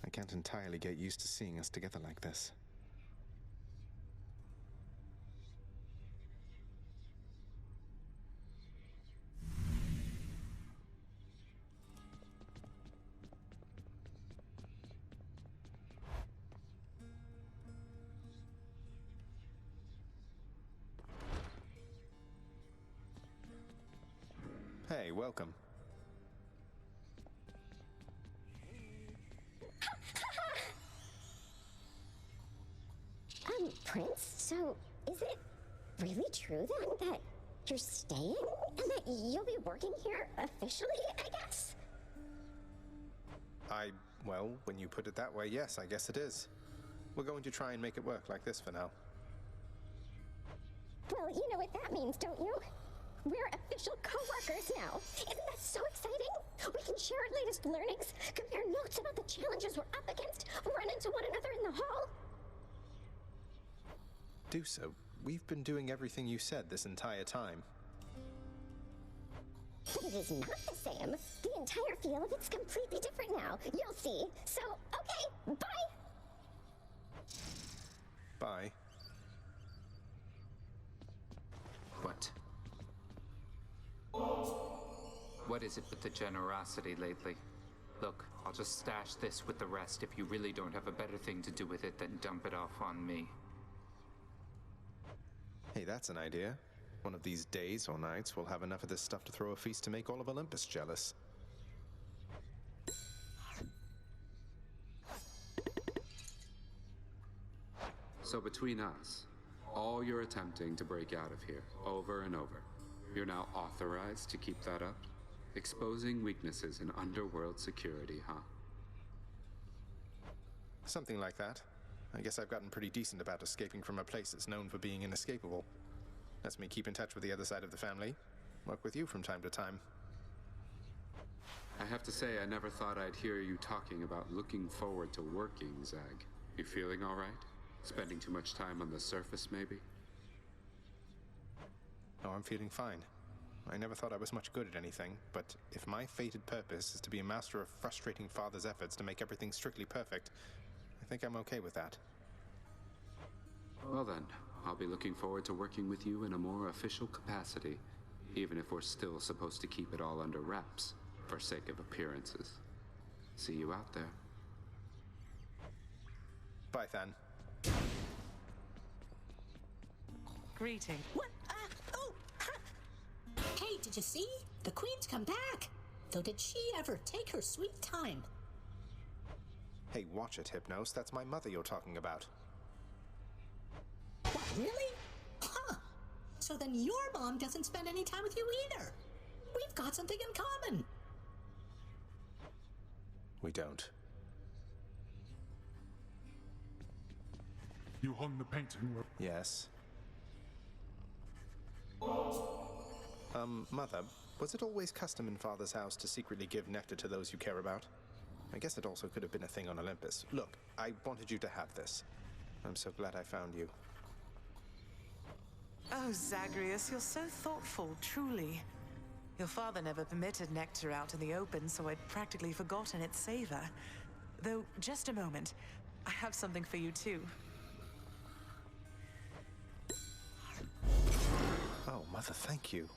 I can't entirely get used to seeing us together like this. Hey, welcome. Prince, so is it really true then that you're staying and that you'll be working here officially, I guess? Well, when you put it that way, yes, I guess it is. We're going to try and make it work like this for now. Well, you know what that means, don't you? We're official co-workers now. Isn't that so exciting? We can share our latest learnings, compare notes about the challenges we're up against, run into one another in the hall. Do so. We've been doing everything you said this entire time. But it is not the same. The entire feel of it's completely different now. You'll see. So, okay, bye. Bye. What? What is it with the generosity lately? Look, I'll just stash this with the rest if you really don't have a better thing to do with it than dump it off on me. Hey, that's an idea. One of these days or nights, we'll have enough of this stuff to throw a feast to make all of Olympus jealous. So between us, all you're attempting to break out of here, over and over, you're now authorized to keep that up? Exposing weaknesses in underworld security, huh? Something like that. I guess I've gotten pretty decent about escaping from a place that's known for being inescapable. Lets me keep in touch with the other side of the family. Work with you from time to time. I have to say, I never thought I'd hear you talking about looking forward to working, Zag. You feeling all right? Spending too much time on the surface, maybe? Oh, I'm feeling fine. I never thought I was much good at anything, but if my fated purpose is to be a master of frustrating father's efforts to make everything strictly perfect, I think I'm okay with that. Well then, I'll be looking forward to working with you in a more official capacity, even if we're still supposed to keep it all under wraps, for sake of appearances. See you out there. Bye, Than. Greeting. What? Oh! Hey, did you see? The Queen's come back. Though did she ever take her sweet time? Hey, watch it, Hypnos. That's my mother you're talking about. What, really? Huh. So then your mom doesn't spend any time with you either. We've got something in common. We don't. You hung the painting where... Yes. Mother, was it always custom in Father's house to secretly give nectar to those you care about? I guess it also could have been a thing on Olympus. Look, I wanted you to have this. I'm so glad I found you. Oh, Zagreus, you're so thoughtful, truly. Your father never permitted nectar out in the open, so I'd practically forgotten its savor. Though, just a moment. I have something for you, too. Oh, Mother, thank you.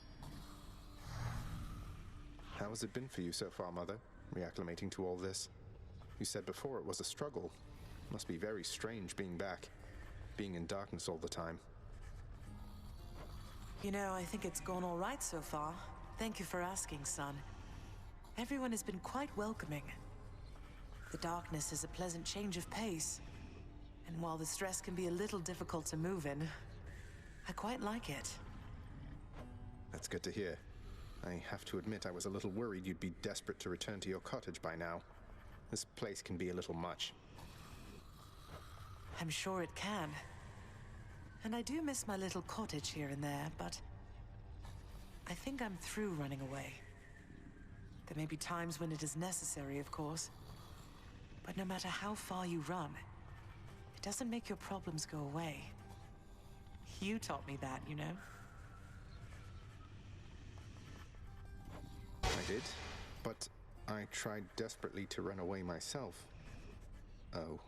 How has it been for you so far, Mother? Reacclimating to all this? You said before it was a struggle. Must be very strange being back. Being in darkness all the time. You know, I think it's gone all right so far. Thank you for asking, son. Everyone has been quite welcoming. The darkness is a pleasant change of pace. And while the stress can be a little difficult to move in, I quite like it. That's good to hear. I have to admit I was a little worried you'd be desperate to return to your cottage by now. This place can be a little much. I'm sure it can. And I do miss my little cottage here and there, but I think I'm through running away. There may be times when it is necessary, of course. But no matter how far you run, it doesn't make your problems go away. You taught me that, you know? I did, but I tried desperately to run away myself. Oh.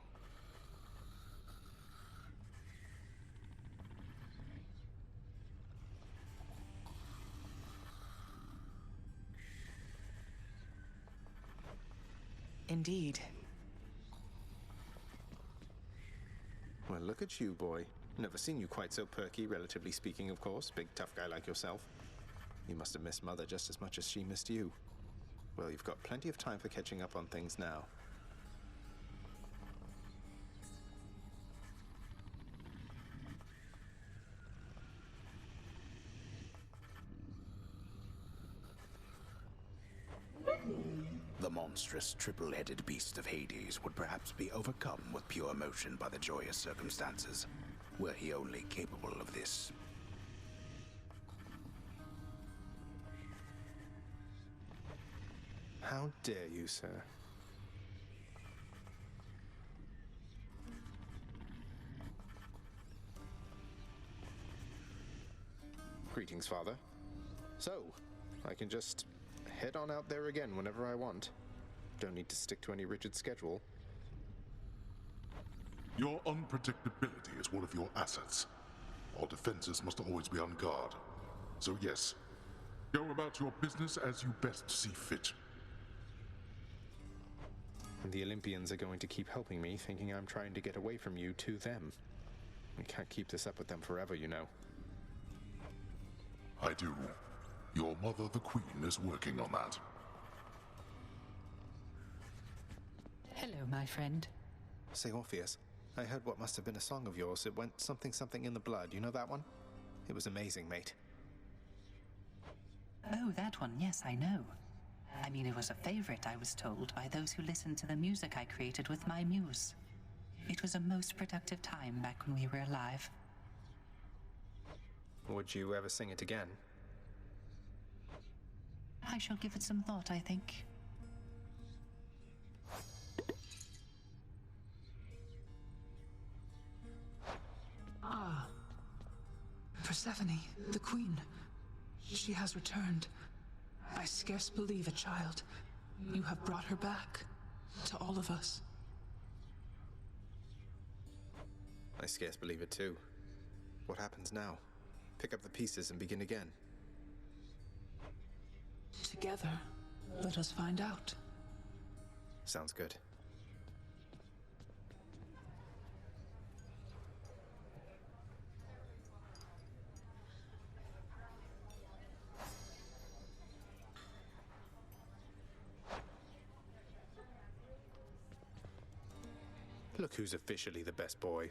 Indeed. Well, look at you, boy. Never seen you quite so perky, relatively speaking, of course. Big, tough guy like yourself. You must have missed Mother just as much as she missed you. Well, you've got plenty of time for catching up on things now. The monstrous triple-headed beast of Hades would perhaps be overcome with pure emotion by the joyous circumstances, were he only capable of this. How dare you, sir? Greetings, Father. So, I can just head on out there again whenever I want. Don't need to stick to any rigid schedule. Your unpredictability is one of your assets. Our defenses must always be on guard. So yes, go about your business as you best see fit. And the Olympians are going to keep helping me, thinking I'm trying to get away from you to them. I can't keep this up with them forever, you know. I do. Your mother, the Queen, is working on that. Hello, my friend. Say, Orpheus, I heard what must have been a song of yours. It went something something in the blood. You know that one? It was amazing, mate. Oh, that one, yes, I know. I mean, it was a favorite, I was told, by those who listened to the music I created with my muse. It was a most productive time back when we were alive. Would you ever sing it again? I shall give it some thought, I think. Ah. Persephone, the Queen. She has returned. I scarce believe it, child. You have brought her back. To all of us. I scarce believe it too. What happens now? Pick up the pieces and begin again. Together, let us find out. Sounds good. Look who's officially the best boy.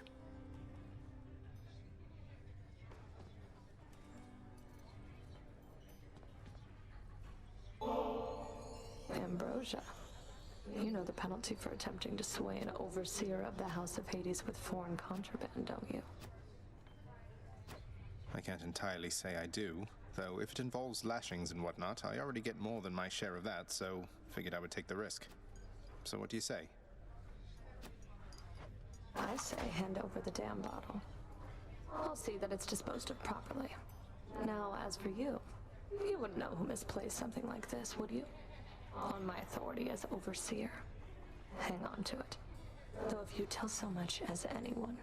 Ambrosia. You know the penalty for attempting to sway an overseer of the House of Hades with foreign contraband, don't you? I can't entirely say I do, though if it involves lashings and whatnot, I already get more than my share of that, so figured I would take the risk. So what do you say? I say hand over the damn bottle. I'll see that it's disposed of properly. Now, as for you, you wouldn't know who misplaced something like this, would you? On my authority as overseer, hang on to it. Though if you tell so much as anyone.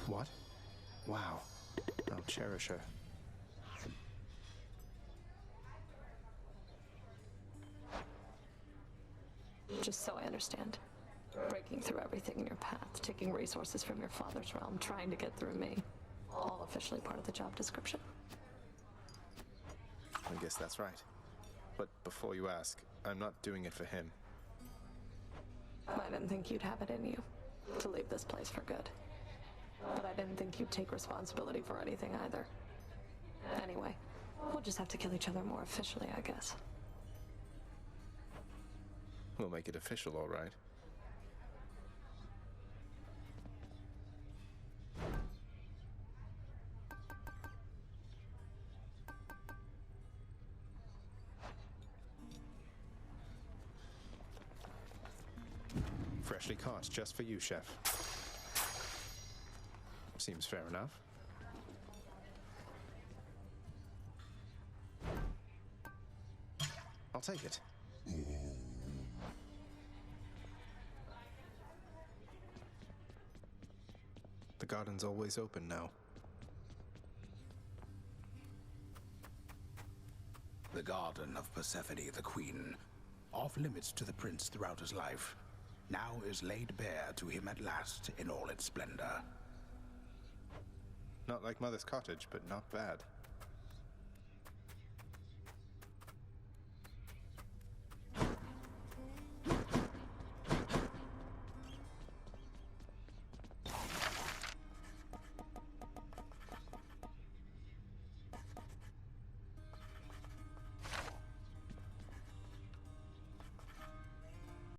What? Wow. I'll cherish her. Just so I understand. Breaking through everything in your path, taking resources from your father's realm, trying to get through me. All officially part of the job description. I guess that's right. But before you ask, I'm not doing it for him. I didn't think you'd have it in you to leave this place for good. But I didn't think you'd take responsibility for anything either. Anyway, we'll just have to kill each other more officially, I guess. We'll make it official, all right. Freshly caught, just for you, Chef. Seems fair enough. I'll take it. garden's always open now. The garden of Persephone the Queen, off limits to the prince throughout his life, now is laid bare to him at last in all its splendor. Not like Mother's cottage, but not bad.